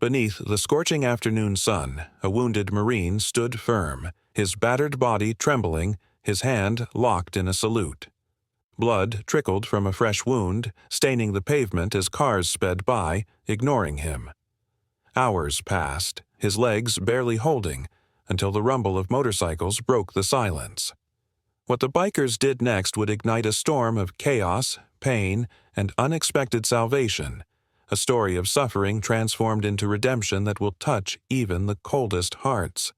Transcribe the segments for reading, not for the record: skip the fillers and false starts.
Beneath the scorching afternoon sun, a wounded Marine stood firm, his battered body trembling, his hand locked in a salute. Blood trickled from a fresh wound, staining the pavement as cars sped by, ignoring him. Hours passed, his legs barely holding, until the rumble of motorcycles broke the silence. What the bikers did next would ignite a storm of chaos, pain, and unexpected salvation, a story of suffering transformed into redemption that will touch even the coldest hearts.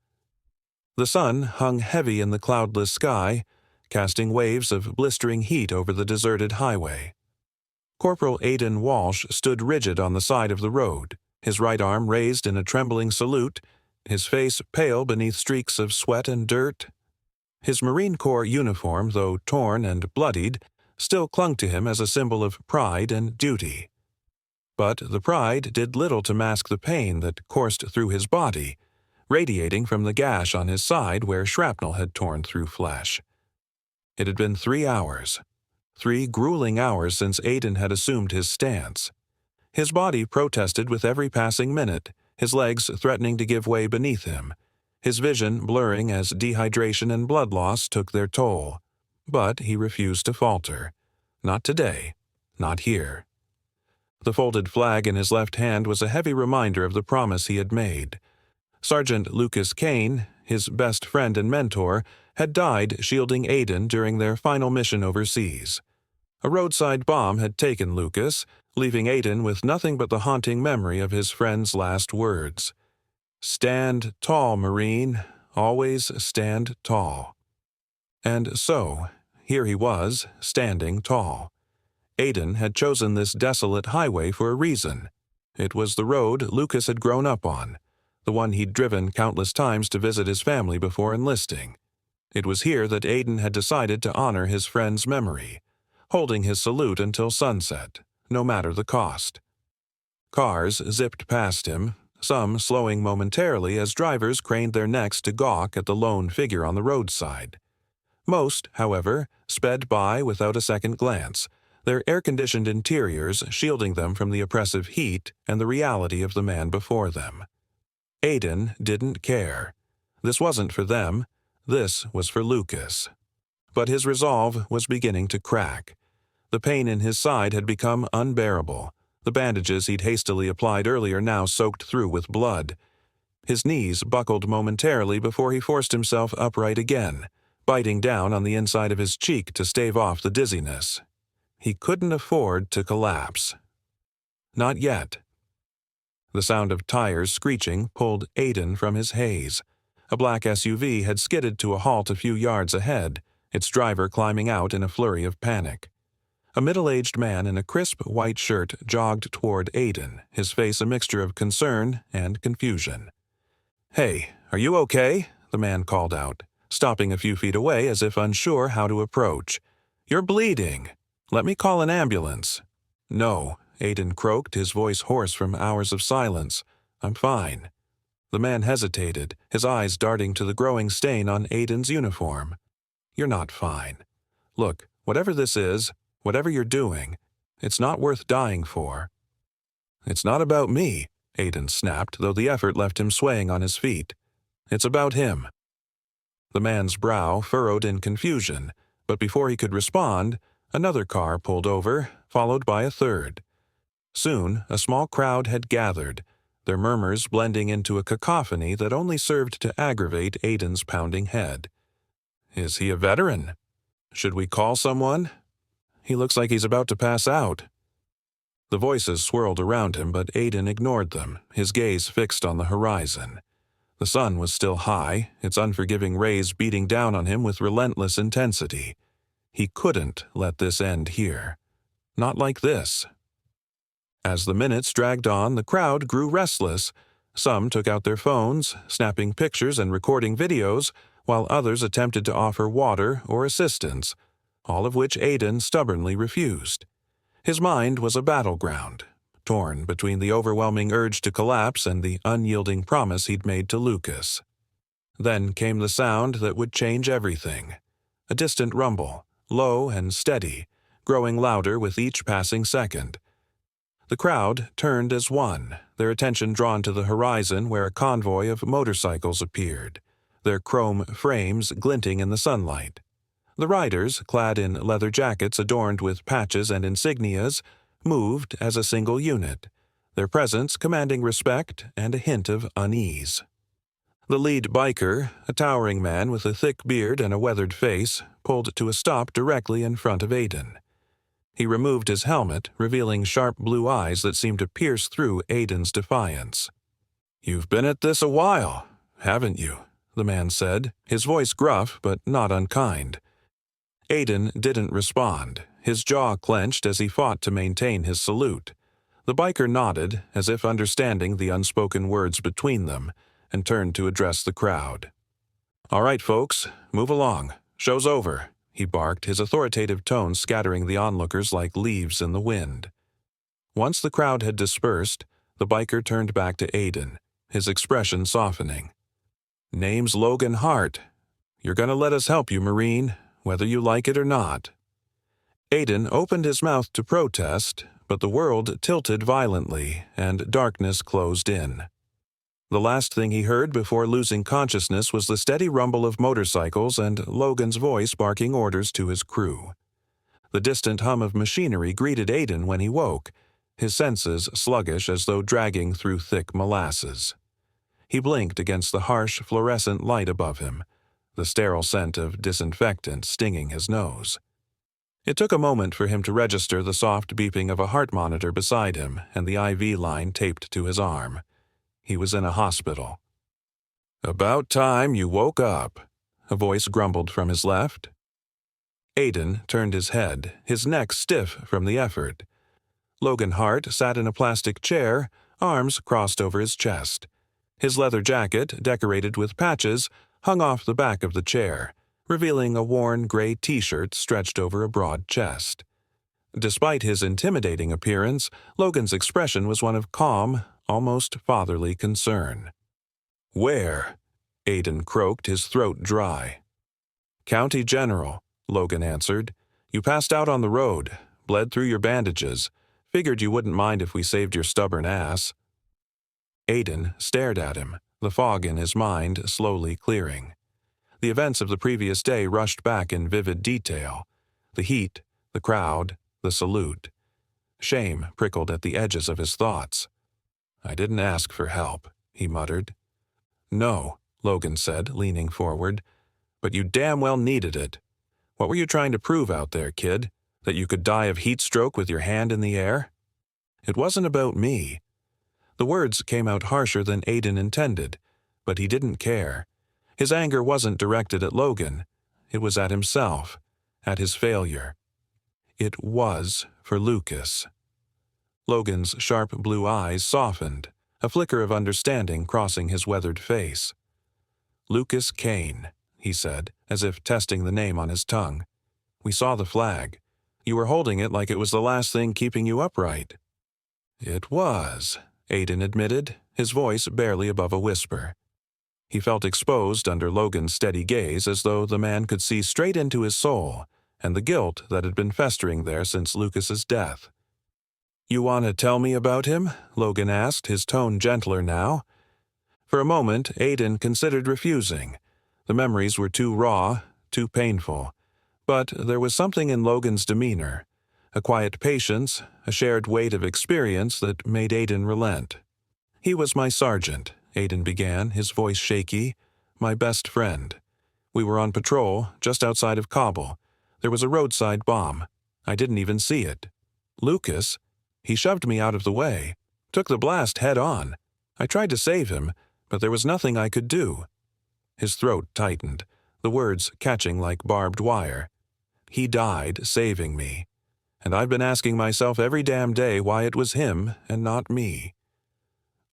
The sun hung heavy in the cloudless sky, casting waves of blistering heat over the deserted highway. Corporal Aiden Walsh stood rigid on the side of the road, his right arm raised in a trembling salute, his face pale beneath streaks of sweat and dirt. His Marine Corps uniform, though torn and bloodied, still clung to him as a symbol of pride and duty. But the pride did little to mask the pain that coursed through his body, radiating from the gash on his side where shrapnel had torn through flesh. It had been 3 hours. 3 grueling hours since Aiden had assumed his stance. His body protested with every passing minute, his legs threatening to give way beneath him, his vision blurring as dehydration and blood loss took their toll. But he refused to falter. Not today. Not here. The folded flag in his left hand was a heavy reminder of the promise he had made. Sergeant Lucas Kane, his best friend and mentor, had died shielding Aiden during their final mission overseas. A roadside bomb had taken Lucas, leaving Aiden with nothing but the haunting memory of his friend's last words. "Stand tall, Marine. Always stand tall." And so, here he was, standing tall. Aiden had chosen this desolate highway for a reason. It was the road Lucas had grown up on, the one he'd driven countless times to visit his family before enlisting. It was here that Aiden had decided to honor his friend's memory, holding his salute until sunset, no matter the cost. Cars zipped past him, some slowing momentarily as drivers craned their necks to gawk at the lone figure on the roadside. Most, however, sped by without a second glance, their air-conditioned interiors shielding them from the oppressive heat and the reality of the man before them. Aiden didn't care. This wasn't for them. This was for Lucas. But his resolve was beginning to crack. The pain in his side had become unbearable. The bandages he'd hastily applied earlier now soaked through with blood. His knees buckled momentarily before he forced himself upright again, biting down on the inside of his cheek to stave off the dizziness. He couldn't afford to collapse. Not yet. The sound of tires screeching pulled Aiden from his haze. A black SUV had skidded to a halt a few yards ahead, its driver climbing out in a flurry of panic. A middle-aged man in a crisp white shirt jogged toward Aiden, his face a mixture of concern and confusion. "Hey, are you okay?" the man called out, stopping a few feet away as if unsure how to approach. "You're bleeding. Let me call an ambulance." "No," Aiden croaked, his voice hoarse from hours of silence. "I'm fine." The man hesitated, his eyes darting to the growing stain on Aiden's uniform. "You're not fine. Look, whatever this is, whatever you're doing, it's not worth dying for." "It's not about me," Aiden snapped, though the effort left him swaying on his feet. "It's about him." The man's brow furrowed in confusion, but before he could respond, another car pulled over, followed by a third. Soon, a small crowd had gathered, their murmurs blending into a cacophony that only served to aggravate Aiden's pounding head. "Is he a veteran? Should we call someone? He looks like he's about to pass out." The voices swirled around him, but Aiden ignored them, his gaze fixed on the horizon. The sun was still high, its unforgiving rays beating down on him with relentless intensity. He couldn't let this end here. Not like this. As the minutes dragged on, the crowd grew restless. Some took out their phones, snapping pictures and recording videos, while others attempted to offer water or assistance, all of which Aiden stubbornly refused. His mind was a battleground, torn between the overwhelming urge to collapse and the unyielding promise he'd made to Lucas. Then came the sound that would change everything. A distant rumble, low and steady, growing louder with each passing second. The crowd turned as one, their attention drawn to the horizon where a convoy of motorcycles appeared, their chrome frames glinting in the sunlight. The riders, clad in leather jackets adorned with patches and insignias, moved as a single unit, their presence commanding respect and a hint of unease. The lead biker, a towering man with a thick beard and a weathered face, pulled to a stop directly in front of Aiden. He removed his helmet, revealing sharp blue eyes that seemed to pierce through Aiden's defiance. "You've been at this a while, haven't you?" the man said, his voice gruff but not unkind. Aiden didn't respond, his jaw clenched as he fought to maintain his salute. The biker nodded, as if understanding the unspoken words between them, and turned to address the crowd. "All right, folks, move along. Show's over," he barked, his authoritative tone scattering the onlookers like leaves in the wind. Once the crowd had dispersed, the biker turned back to Aiden, his expression softening. "Name's Logan Hart. You're gonna let us help you, Marine, whether you like it or not." Aiden opened his mouth to protest, but the world tilted violently, and darkness closed in. The last thing he heard before losing consciousness was the steady rumble of motorcycles and Logan's voice barking orders to his crew. The distant hum of machinery greeted Aiden when he woke, his senses sluggish as though dragging through thick molasses. He blinked against the harsh fluorescent light above him, the sterile scent of disinfectant stinging his nose. It took a moment for him to register the soft beeping of a heart monitor beside him and the IV line taped to his arm. He was in a hospital. "About time you woke up," a voice grumbled from his left. Aiden turned his head, his neck stiff from the effort. Logan Hart sat in a plastic chair, arms crossed over his chest. His leather jacket, decorated with patches, hung off the back of the chair, revealing a worn gray t-shirt stretched over a broad chest. Despite his intimidating appearance, Logan's expression was one of calm, almost fatherly concern. "Where?" Aiden croaked, his throat dry. "County General," Logan answered. "You passed out on the road, bled through your bandages. Figured you wouldn't mind if we saved your stubborn ass." Aiden stared at him, the fog in his mind slowly clearing. The events of the previous day rushed back in vivid detail. The heat, the crowd, the salute. Shame prickled at the edges of his thoughts. "I didn't ask for help," he muttered. "No," Logan said, leaning forward, "but you damn well needed it. What were you trying to prove out there, kid? That you could die of heat stroke with your hand in the air?" "It wasn't about me." The words came out harsher than Aiden intended, but he didn't care. His anger wasn't directed at Logan. It was at himself, at his failure. It was for Lucas. Logan's sharp blue eyes softened, a flicker of understanding crossing his weathered face. "Lucas Kane," he said, as if testing the name on his tongue. "We saw the flag. You were holding it like it was the last thing keeping you upright." "It was," Aiden admitted, his voice barely above a whisper. He felt exposed under Logan's steady gaze, as though the man could see straight into his soul and the guilt that had been festering there since Lucas's death. "You want to tell me about him?" Logan asked, his tone gentler now. For a moment, Aiden considered refusing. The memories were too raw, too painful. But there was something in Logan's demeanor, a quiet patience, a shared weight of experience that made Aiden relent. "He was my sergeant," Aiden began, his voice shaky, "my best friend. We were on patrol, just outside of Kabul. There was a roadside bomb. I didn't even see it. Lucas, he shoved me out of the way, took the blast head on. I tried to save him, but there was nothing I could do." His throat tightened, the words catching like barbed wire. "He died saving me. And I've been asking myself every damn day why it was him and not me."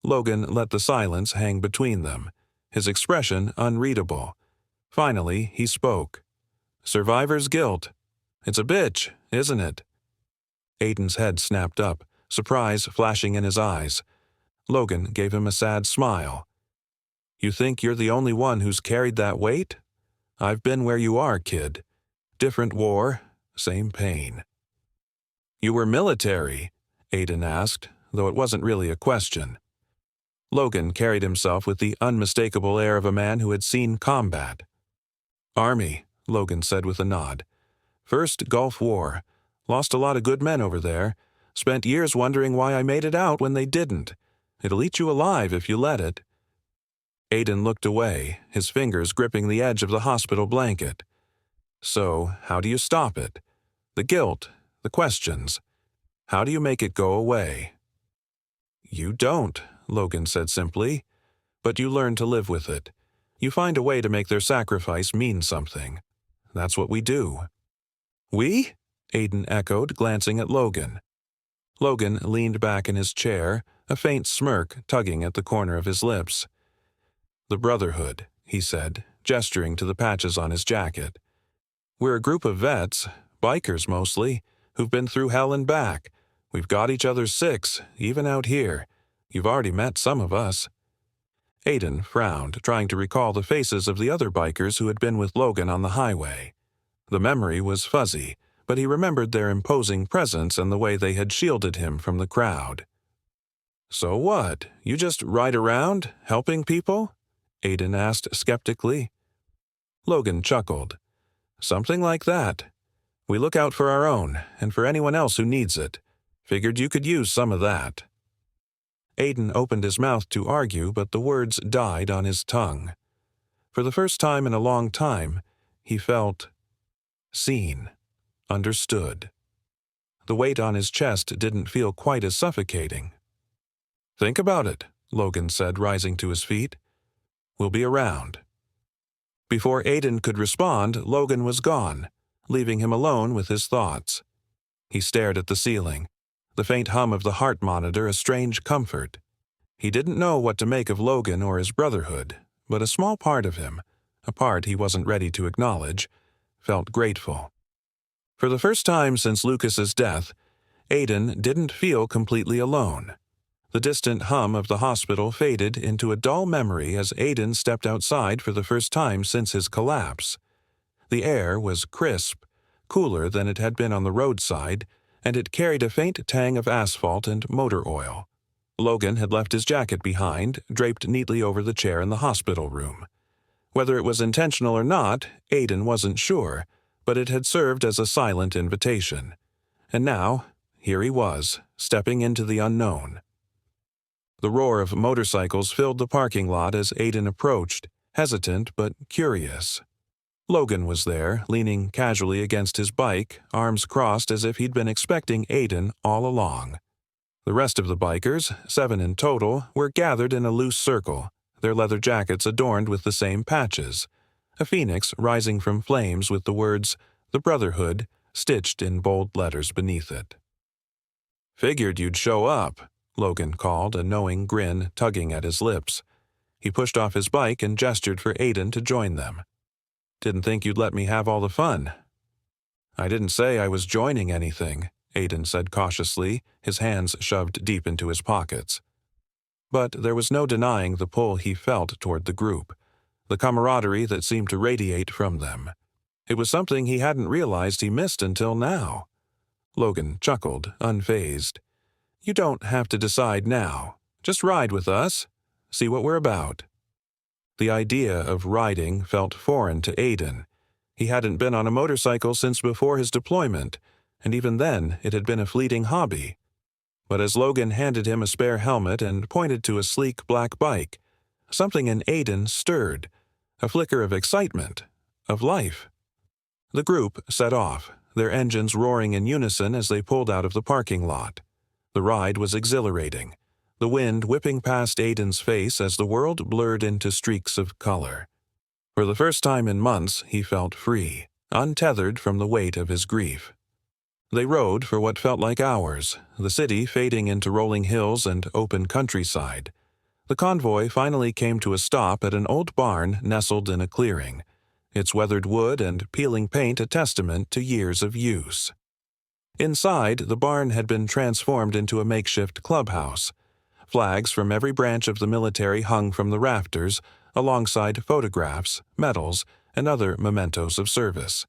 Logan let the silence hang between them, his expression unreadable. Finally, he spoke. "Survivor's guilt. It's a bitch, isn't it?" Aiden's head snapped up, surprise flashing in his eyes. Logan gave him a sad smile. "You think you're the only one who's carried that weight? I've been where you are, kid. Different war, same pain." "You were military?" Aiden asked, though it wasn't really a question. Logan carried himself with the unmistakable air of a man who had seen combat. "Army," Logan said with a nod. "First Gulf War. Lost a lot of good men over there. Spent years wondering why I made it out when they didn't. It'll eat you alive if you let it." Aiden looked away, his fingers gripping the edge of the hospital blanket. "So, how do you stop it? The guilt, the questions. How do you make it go away?" "You don't," Logan said simply. "But you learn to live with it. You find a way to make their sacrifice mean something. That's what we do." "We?" Aiden echoed, glancing at Logan. Logan leaned back in his chair, a faint smirk tugging at the corner of his lips. "The Brotherhood," he said, gesturing to the patches on his jacket. "We're a group of vets, bikers mostly, who've been through hell and back. We've got each other's six, even out here. You've already met some of us." Aiden frowned, trying to recall the faces of the other bikers who had been with Logan on the highway. The memory was fuzzy, but he remembered their imposing presence and the way they had shielded him from the crowd. "So what? You just ride around, helping people?" Aiden asked skeptically. Logan chuckled. "Something like that. We look out for our own, and for anyone else who needs it. Figured you could use some of that." Aiden opened his mouth to argue, but the words died on his tongue. For the first time in a long time, he felt seen, understood. The weight on his chest didn't feel quite as suffocating. "Think about it," Logan said, rising to his feet. "We'll be around." Before Aiden could respond, Logan was gone, leaving him alone with his thoughts. He stared at the ceiling, the faint hum of the heart monitor a strange comfort. He didn't know what to make of Logan or his brotherhood, but a small part of him, a part he wasn't ready to acknowledge, felt grateful. For the first time since Lucas's death, Aiden didn't feel completely alone. The distant hum of the hospital faded into a dull memory as Aiden stepped outside for the first time since his collapse. The air was crisp, cooler than it had been on the roadside, and it carried a faint tang of asphalt and motor oil. Logan had left his jacket behind, draped neatly over the chair in the hospital room. Whether it was intentional or not, Aiden wasn't sure, but it had served as a silent invitation. And now, here he was, stepping into the unknown. The roar of motorcycles filled the parking lot as Aiden approached, hesitant but curious. Logan was there, leaning casually against his bike, arms crossed as if he'd been expecting Aiden all along. The rest of the bikers, 7 in total, were gathered in a loose circle, their leather jackets adorned with the same patches, a phoenix rising from flames with the words, "The Brotherhood," stitched in bold letters beneath it. "Figured you'd show up," Logan called, a knowing grin tugging at his lips. He pushed off his bike and gestured for Aiden to join them. "Didn't think you'd let me have all the fun." "I didn't say I was joining anything," Aiden said cautiously, his hands shoved deep into his pockets. But there was no denying the pull he felt toward the group, the camaraderie that seemed to radiate from them. It was something he hadn't realized he missed until now. Logan chuckled, unfazed. "You don't have to decide now. Just ride with us. See what we're about." The idea of riding felt foreign to Aiden. He hadn't been on a motorcycle since before his deployment, and even then it had been a fleeting hobby. But as Logan handed him a spare helmet and pointed to a sleek black bike, something in Aiden stirred, a flicker of excitement, of life. The group set off, their engines roaring in unison as they pulled out of the parking lot. The ride was exhilarating, the wind whipping past Aiden's face as the world blurred into streaks of color. For the first time in months, he felt free, untethered from the weight of his grief. They rode for what felt like hours, the city fading into rolling hills and open countryside. The convoy finally came to a stop at an old barn nestled in a clearing, its weathered wood and peeling paint a testament to years of use. Inside, the barn had been transformed into a makeshift clubhouse. Flags from every branch of the military hung from the rafters, alongside photographs, medals, and other mementos of service.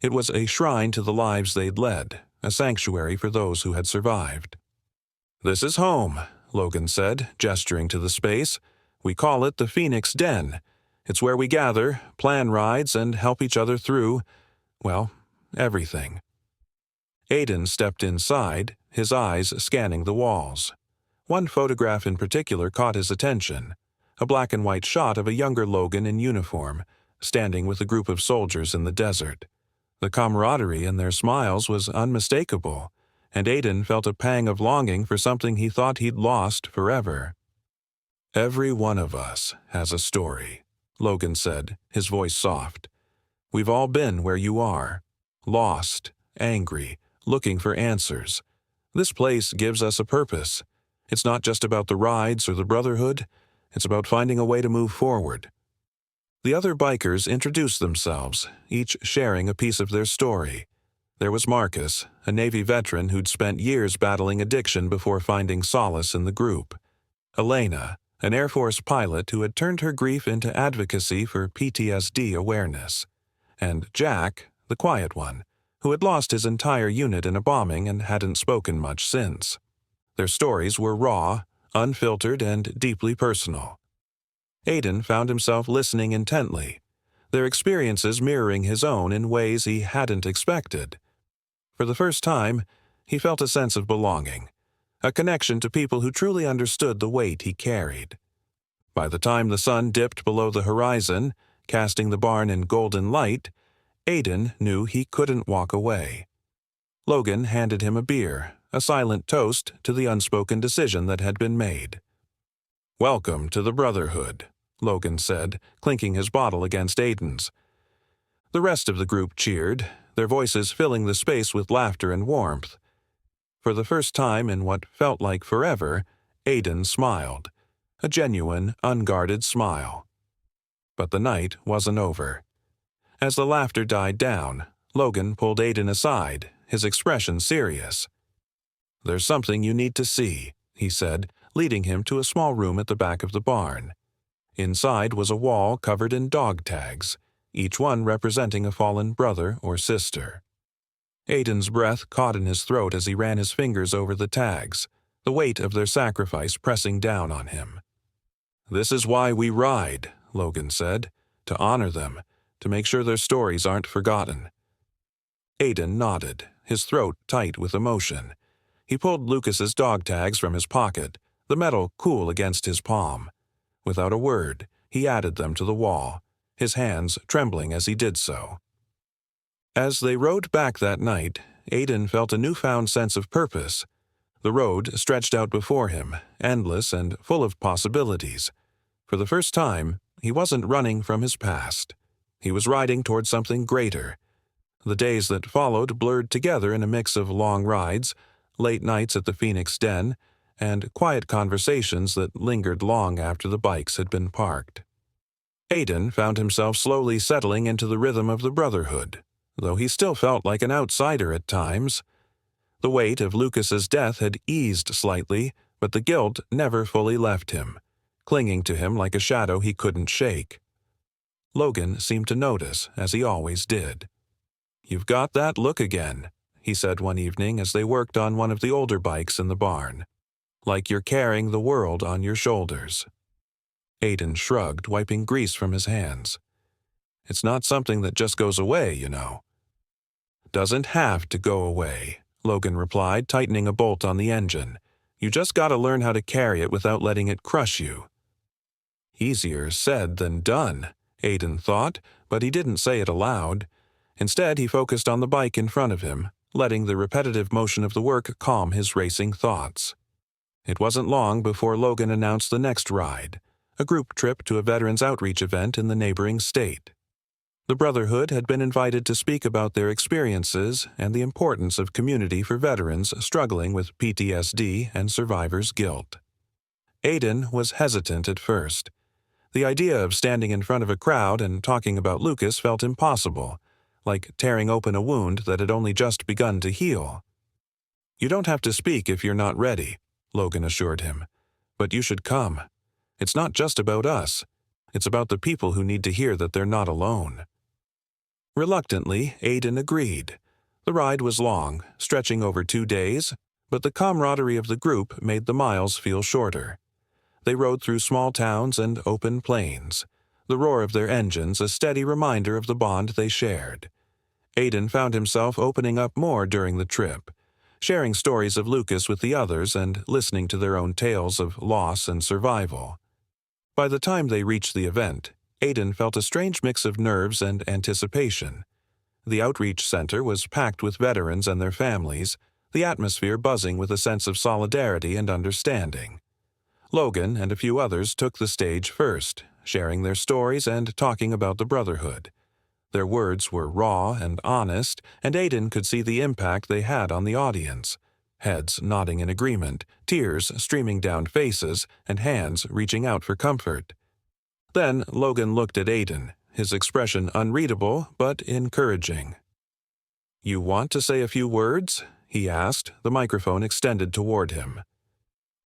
It was a shrine to the lives they'd led, a sanctuary for those who had survived. "This is home," Logan said, gesturing to the space. "We call it the Phoenix Den. It's where we gather, plan rides, and help each other through, well, everything." Aiden stepped inside, his eyes scanning the walls. One photograph in particular caught his attention, a black and white shot of a younger Logan in uniform, standing with a group of soldiers in the desert. The camaraderie in their smiles was unmistakable, and Aiden felt a pang of longing for something he thought he'd lost forever. "Every one of us has a story," Logan said, his voice soft. "We've all been where you are, lost, angry, looking for answers. This place gives us a purpose. It's not just about the rides or the brotherhood, it's about finding a way to move forward." The other bikers introduced themselves, each sharing a piece of their story. There was Marcus, a Navy veteran who'd spent years battling addiction before finding solace in the group. Elena, an Air Force pilot who had turned her grief into advocacy for PTSD awareness. And Jack, the quiet one, who had lost his entire unit in a bombing and hadn't spoken much since. Their stories were raw, unfiltered, and deeply personal. Aiden found himself listening intently, their experiences mirroring his own in ways he hadn't expected. For the first time, he felt a sense of belonging, a connection to people who truly understood the weight he carried. By the time the sun dipped below the horizon, casting the barn in golden light, Aiden knew he couldn't walk away. Logan handed him a beer, a silent toast to the unspoken decision that had been made. "Welcome to the Brotherhood," Logan said, clinking his bottle against Aiden's. The rest of the group cheered, their voices filling the space with laughter and warmth. For the first time in what felt like forever, Aiden smiled, a genuine, unguarded smile. But the night wasn't over. As the laughter died down, Logan pulled Aiden aside, his expression serious. "There's something you need to see," he said, leading him to a small room at the back of the barn. Inside was a wall covered in dog tags, each one representing a fallen brother or sister. Aiden's breath caught in his throat as he ran his fingers over the tags, the weight of their sacrifice pressing down on him. "This is why we ride," Logan said, "to honor them, to make sure their stories aren't forgotten." Aiden nodded, his throat tight with emotion. He pulled Lucas's dog tags from his pocket, the metal cool against his palm. Without a word, he added them to the wall, his hands trembling as he did so. As they rode back that night, Aiden felt a newfound sense of purpose. The road stretched out before him, endless and full of possibilities. For the first time, he wasn't running from his past. He was riding toward something greater. The days that followed blurred together in a mix of long rides, late nights at the Phoenix Den, and quiet conversations that lingered long after the bikes had been parked. Aiden found himself slowly settling into the rhythm of the Brotherhood, though he still felt like an outsider at times. The weight of Lucas's death had eased slightly, but the guilt never fully left him, clinging to him like a shadow he couldn't shake. Logan seemed to notice, as he always did. "You've got that look again," he said one evening as they worked on one of the older bikes in the barn. "Like you're carrying the world on your shoulders." Aiden shrugged, wiping grease from his hands. "It's not something that just goes away, you know." "Doesn't have to go away," Logan replied, tightening a bolt on the engine. "You just gotta learn how to carry it without letting it crush you." Easier said than done, Aiden thought, but he didn't say it aloud. Instead, he focused on the bike in front of him, letting the repetitive motion of the work calm his racing thoughts. It wasn't long before Logan announced the next ride, a group trip to a veterans outreach event in the neighboring state. The Brotherhood had been invited to speak about their experiences and the importance of community for veterans struggling with PTSD and survivor's guilt. Aiden was hesitant at first. The idea of standing in front of a crowd and talking about Lucas felt impossible, like tearing open a wound that had only just begun to heal. "You don't have to speak if you're not ready," Logan assured him. "But you should come. It's not just about us. It's about the people who need to hear that they're not alone." Reluctantly, Aiden agreed. The ride was long, stretching over 2 days, But the camaraderie of the group made the miles feel shorter. They rode through small towns and open plains, the roar of their engines a steady reminder of the bond they shared. Aiden found himself opening up more during the trip, sharing stories of Lucas with the others and listening to their own tales of loss and survival. By the time they reached the event, Aiden felt a strange mix of nerves and anticipation. The outreach center was packed with veterans and their families, the atmosphere buzzing with a sense of solidarity and understanding. Logan and a few others took the stage first, sharing their stories and talking about the Brotherhood. Their words were raw and honest, and Aiden could see the impact they had on the audience. Heads nodding in agreement, tears streaming down faces, and hands reaching out for comfort. Then Logan looked at Aiden, his expression unreadable but encouraging. "You want to say a few words?" he asked, the microphone extended toward him.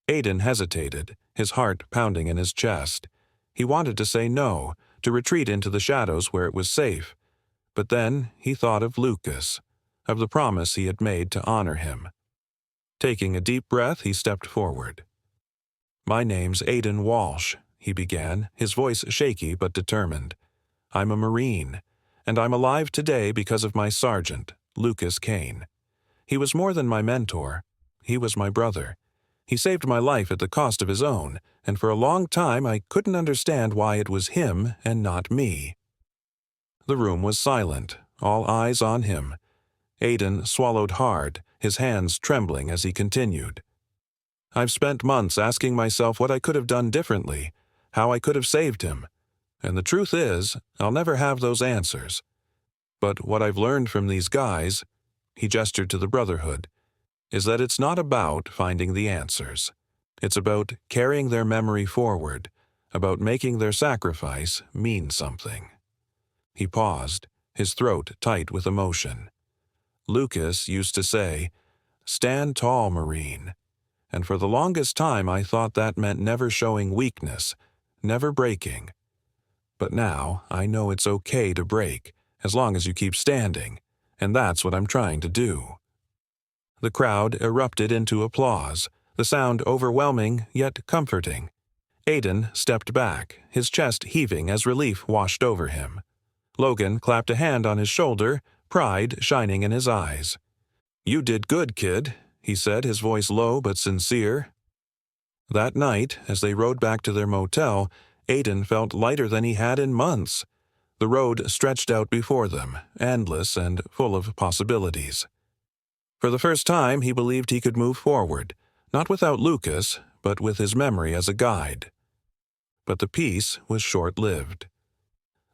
Aiden hesitated, his heart pounding in his chest. He wanted to say no, to retreat into the shadows where it was safe. But then he thought of Lucas, of the promise he had made to honor him. Taking a deep breath, he stepped forward. "My name's Aiden Walsh," he began, his voice shaky but determined. "I'm a Marine, and I'm alive today because of my sergeant, Lucas Kane. He was more than my mentor. He was my brother. He saved my life at the cost of his own, and for a long time I couldn't understand why it was him and not me." The room was silent, all eyes on him. Aiden swallowed hard, his hands trembling as he continued. "I've spent months asking myself what I could have done differently, how I could have saved him. And the truth is, I'll never have those answers. But what I've learned from these guys," he gestured to the Brotherhood, "is that it's not about finding the answers. It's about carrying their memory forward, about making their sacrifice mean something." He paused, his throat tight with emotion. Lucas used to say, "Stand tall, Marine." And for the longest time I thought that meant never showing weakness, never breaking. But now I know it's okay to break, as long as you keep standing, and that's what I'm trying to do. The crowd erupted into applause, the sound overwhelming yet comforting. Aiden stepped back, his chest heaving as relief washed over him. Logan clapped a hand on his shoulder, pride shining in his eyes. "You did good, kid," he said, his voice low but sincere. That night, as they rode back to their motel, Aiden felt lighter than he had in months. The road stretched out before them, endless and full of possibilities. For the first time, he believed he could move forward, not without Lucas, but with his memory as a guide. But the peace was short-lived.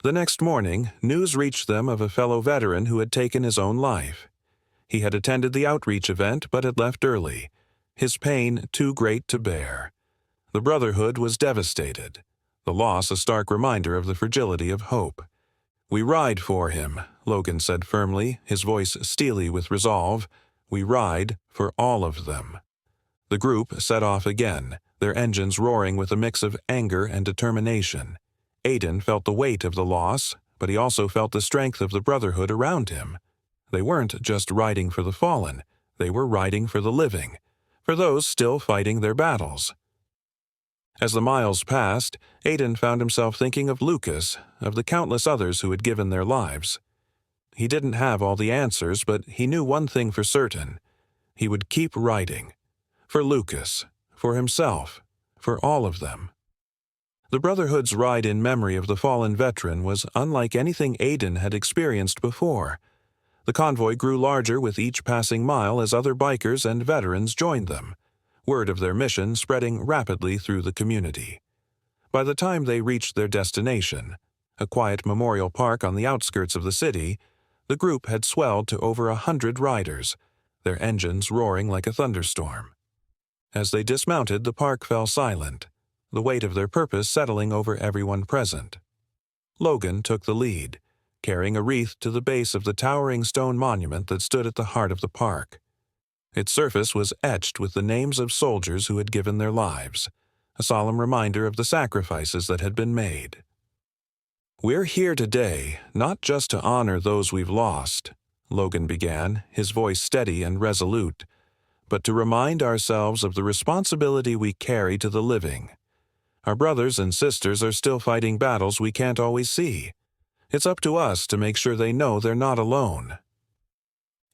The next morning, news reached them of a fellow veteran who had taken his own life. He had attended the outreach event but had left early, his pain too great to bear. The Brotherhood was devastated, the loss a stark reminder of the fragility of hope. "We ride for him," Logan said firmly, his voice steely with resolve. "We ride for all of them." The group set off again, their engines roaring with a mix of anger and determination. Aiden felt the weight of the loss, but he also felt the strength of the Brotherhood around him. They weren't just riding for the fallen, they were riding for the living, for those still fighting their battles. As the miles passed, Aiden found himself thinking of Lucas, of the countless others who had given their lives. He didn't have all the answers, but he knew one thing for certain. He would keep riding. For Lucas, for himself, for all of them. The Brotherhood's ride in memory of the fallen veteran was unlike anything Aiden had experienced before. The convoy grew larger with each passing mile as other bikers and veterans joined them, word of their mission spreading rapidly through the community. By the time they reached their destination, a quiet memorial park on the outskirts of the city, the group had swelled to over 100 riders, their engines roaring like a thunderstorm. As they dismounted, the park fell silent, the weight of their purpose settling over everyone present. Logan took the lead, carrying a wreath to the base of the towering stone monument that stood at the heart of the park. Its surface was etched with the names of soldiers who had given their lives, a solemn reminder of the sacrifices that had been made. "We're here today, not just to honor those we've lost," Logan began, his voice steady and resolute, but to remind ourselves of the responsibility we carry to the living. Our brothers and sisters are still fighting battles we can't always see. It's up to us to make sure they know they're not alone.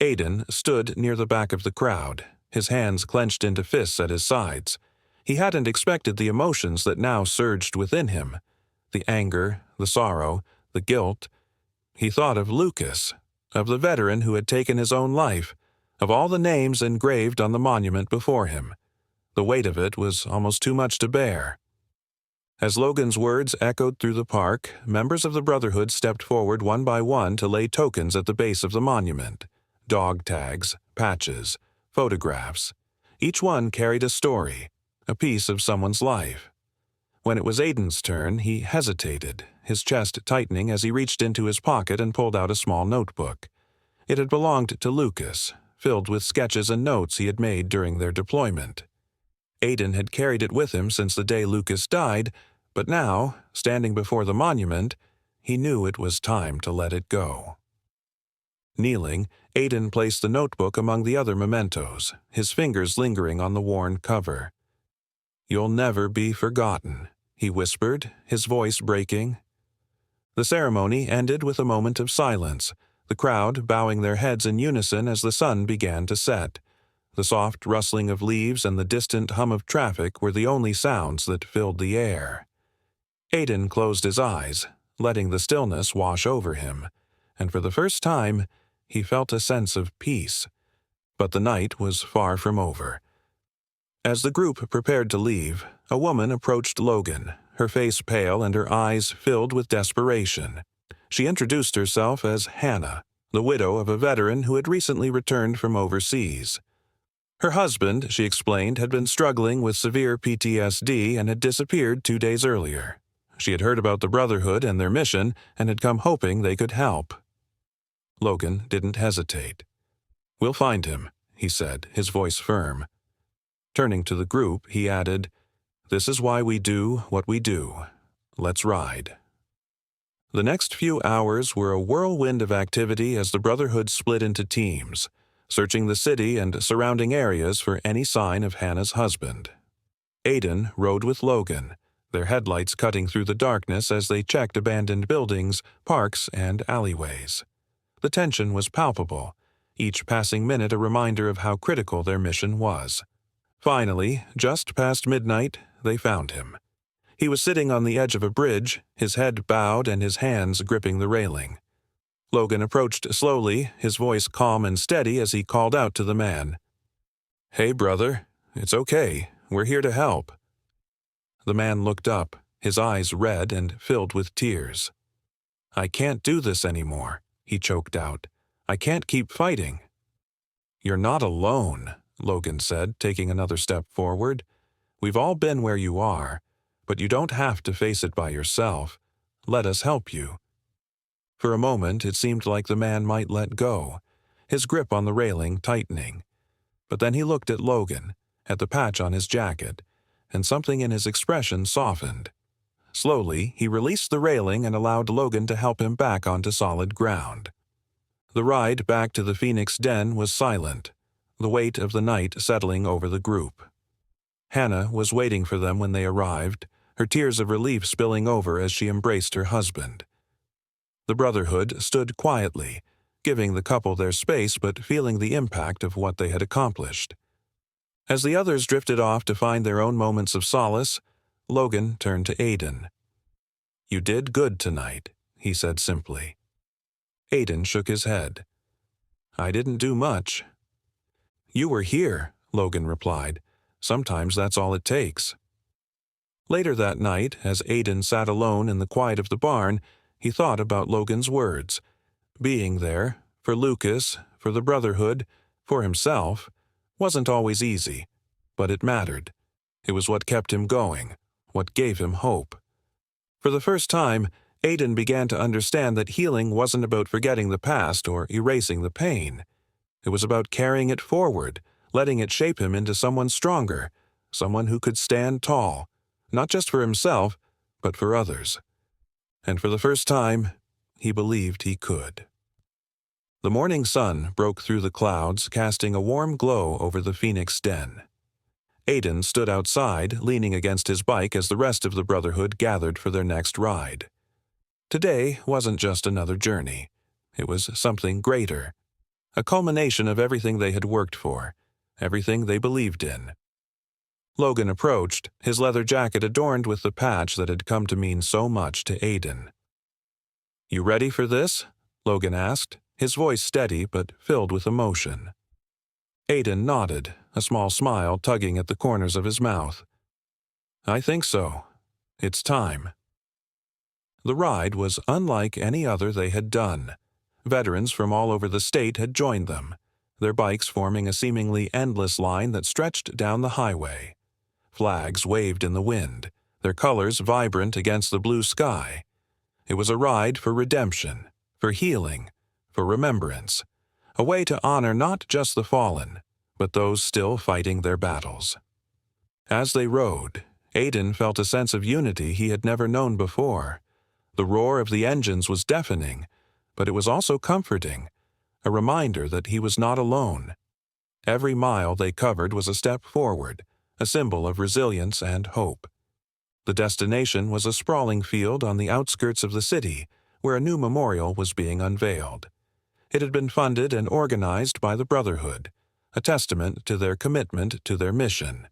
Aiden stood near the back of the crowd, his hands clenched into fists at his sides. He hadn't expected the emotions that now surged within him. The anger, the sorrow, the guilt. He thought of Lucas, of the veteran who had taken his own life, of all the names engraved on the monument before him. The weight of it was almost too much to bear. As Logan's words echoed through the park, members of the Brotherhood stepped forward one by one to lay tokens at the base of the monument. Dog tags, patches, photographs. Each one carried a story, a piece of someone's life. When it was Aiden's turn, he hesitated, his chest tightening as he reached into his pocket and pulled out a small notebook. It had belonged to Lucas, filled with sketches and notes he had made during their deployment. Aiden had carried it with him since the day Lucas died, but now, standing before the monument, he knew it was time to let it go. Kneeling, Aiden placed the notebook among the other mementos, his fingers lingering on the worn cover. "You'll never be forgotten," he whispered, his voice breaking. The ceremony ended with a moment of silence, the crowd bowing their heads in unison as the sun began to set. The soft rustling of leaves and the distant hum of traffic were the only sounds that filled the air. Aiden closed his eyes, letting the stillness wash over him, and for the first time, he felt a sense of peace. But the night was far from over. As the group prepared to leave, a woman approached Logan, her face pale and her eyes filled with desperation. She introduced herself as Hannah, the widow of a veteran who had recently returned from overseas. Her husband, she explained, had been struggling with severe PTSD and had disappeared 2 days earlier. She had heard about the Brotherhood and their mission and had come hoping they could help. Logan didn't hesitate. "We'll find him," he said, his voice firm. Turning to the group, he added, "This is why we do what we do. Let's ride." The next few hours were a whirlwind of activity as the Brotherhood split into teams, searching the city and surrounding areas for any sign of Hannah's husband. Aiden rode with Logan, their headlights cutting through the darkness as they checked abandoned buildings, parks, and alleyways. The tension was palpable, each passing minute a reminder of how critical their mission was. Finally, just past midnight, they found him. He was sitting on the edge of a bridge, his head bowed and his hands gripping the railing. Logan approached slowly, his voice calm and steady as he called out to the man. "Hey, brother, it's okay. We're here to help." The man looked up, his eyes red and filled with tears. "I can't do this anymore," he choked out. "I can't keep fighting." "You're not alone," Logan said, taking another step forward. "We've all been where you are, but you don't have to face it by yourself. Let us help you." For a moment, it seemed like the man might let go, his grip on the railing tightening. But then he looked at Logan, at the patch on his jacket, and something in his expression softened. Slowly, he released the railing and allowed Logan to help him back onto solid ground. The ride back to the Phoenix Den was silent, the weight of the night settling over the group. Hannah was waiting for them when they arrived, her tears of relief spilling over as she embraced her husband. The Brotherhood stood quietly, giving the couple their space but feeling the impact of what they had accomplished. As the others drifted off to find their own moments of solace, Logan turned to Aiden. "You did good tonight," he said simply. Aiden shook his head. "I didn't do much." "You were here," Logan replied. "Sometimes that's all it takes." Later that night, as Aiden sat alone in the quiet of the barn, he thought about Logan's words. Being there, for Lucas, for the Brotherhood, for himself, wasn't always easy, but it mattered. It was what kept him going, what gave him hope. For the first time, Aiden began to understand that healing wasn't about forgetting the past or erasing the pain. It was about carrying it forward, letting it shape him into someone stronger, someone who could stand tall, not just for himself, but for others. And for the first time, he believed he could. The morning sun broke through the clouds, casting a warm glow over the Phoenix Den. Aiden stood outside, leaning against his bike as the rest of the Brotherhood gathered for their next ride. Today wasn't just another journey. It was something greater, a culmination of everything they had worked for, everything they believed in. Logan approached, his leather jacket adorned with the patch that had come to mean so much to Aiden. "You ready for this?" Logan asked, his voice steady but filled with emotion. Aiden nodded, a small smile tugging at the corners of his mouth. "I think so. It's time." The ride was unlike any other they had done. Veterans from all over the state had joined them, their bikes forming a seemingly endless line that stretched down the highway. Flags waved in the wind, their colors vibrant against the blue sky. It was a ride for redemption, for healing, for remembrance, a way to honor not just the fallen, but those still fighting their battles. As they rode, Aiden felt a sense of unity he had never known before. The roar of the engines was deafening, but it was also comforting, a reminder that he was not alone. Every mile they covered was a step forward, a symbol of resilience and hope. The destination was a sprawling field on the outskirts of the city, where a new memorial was being unveiled. It had been funded and organized by the Brotherhood, a testament to their commitment to their mission.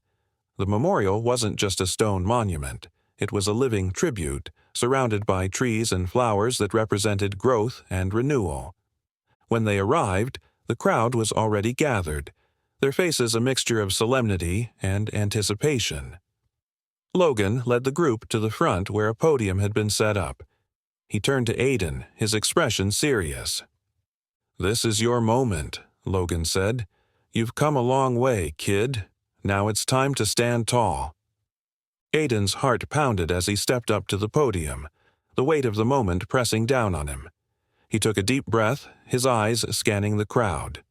The memorial wasn't just a stone monument. It was a living tribute, surrounded by trees and flowers that represented growth and renewal. When they arrived, the crowd was already gathered, their faces a mixture of solemnity and anticipation. Logan led the group to the front where a podium had been set up. He turned to Aiden, his expression serious. "This is your moment," Logan said. "You've come a long way, kid. Now it's time to stand tall." Aiden's heart pounded as he stepped up to the podium, the weight of the moment pressing down on him. He took a deep breath, his eyes scanning the crowd.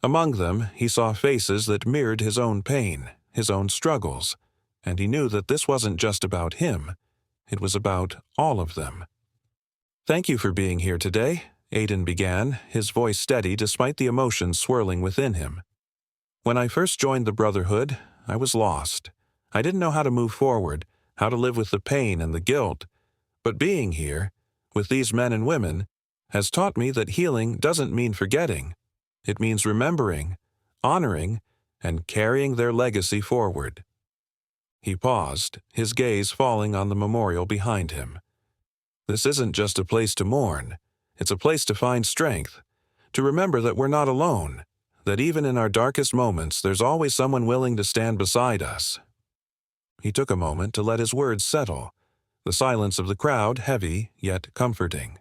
Among them, he saw faces that mirrored his own pain, his own struggles, and he knew that this wasn't just about him. It was about all of them. "Thank you for being here today," Aiden began, his voice steady despite the emotions swirling within him. "When I first joined the Brotherhood, I was lost. I didn't know how to move forward, how to live with the pain and the guilt. But being here, with these men and women, has taught me that healing doesn't mean forgetting. It means remembering, honoring, and carrying their legacy forward." He paused, his gaze falling on the memorial behind him. "This isn't just a place to mourn. It's a place to find strength, to remember that we're not alone, that even in our darkest moments there's always someone willing to stand beside us." He took a moment to let his words settle, the silence of the crowd heavy yet comforting.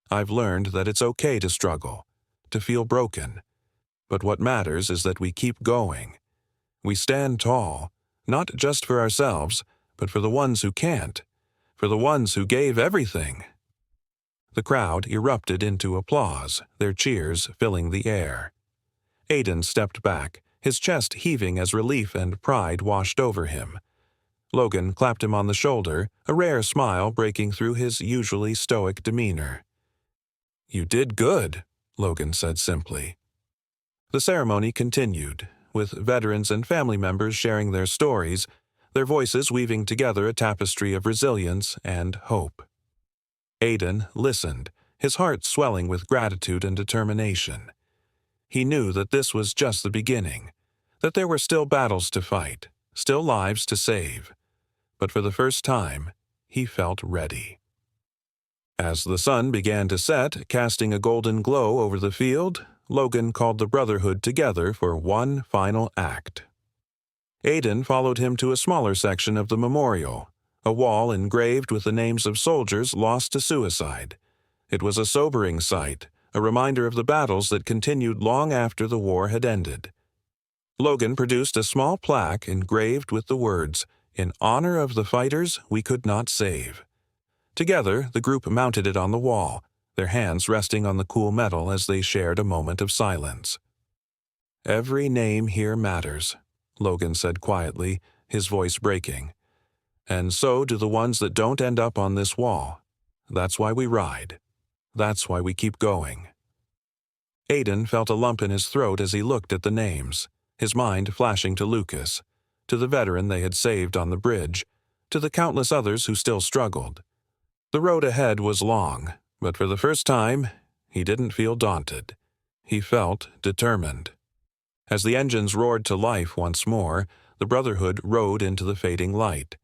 "I've learned that it's okay to struggle, to feel broken. But what matters is that we keep going. We stand tall, not just for ourselves, but for the ones who can't, for the ones who gave everything." The crowd erupted into applause, their cheers filling the air. Aiden stepped back, his chest heaving as relief and pride washed over him. Logan clapped him on the shoulder, a rare smile breaking through his usually stoic demeanor. "You did good," Logan said simply. The ceremony continued, with veterans and family members sharing their stories, their voices weaving together a tapestry of resilience and hope. Aiden listened, his heart swelling with gratitude and determination. He knew that this was just the beginning, that there were still battles to fight, still lives to save. But for the first time, he felt ready. As the sun began to set, casting a golden glow over the field, Logan called the Brotherhood together for one final act. Aiden followed him to a smaller section of the memorial, a wall engraved with the names of soldiers lost to suicide. It was a sobering sight, a reminder of the battles that continued long after the war had ended. Logan produced a small plaque engraved with the words, "In honor of the fighters we could not save." Together, the group mounted it on the wall, their hands resting on the cool metal as they shared a moment of silence. "Every name here matters," Logan said quietly, his voice breaking. "And so do the ones that don't end up on this wall. That's why we ride. That's why we keep going." Aiden felt a lump in his throat as he looked at the names, his mind flashing to Lucas, to the veteran they had saved on the bridge, to the countless others who still struggled. The road ahead was long, but for the first time, he didn't feel daunted. He felt determined. As the engines roared to life once more, the Brotherhood rode into the fading light.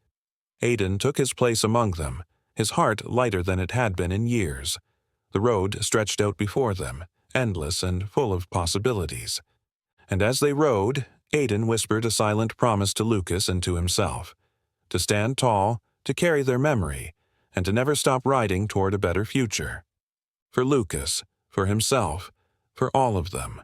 Aiden took his place among them, his heart lighter than it had been in years. The road stretched out before them, endless and full of possibilities. And as they rode, Aiden whispered a silent promise to Lucas and to himself, to stand tall, to carry their memory, and to never stop riding toward a better future. For Lucas, for himself, for all of them.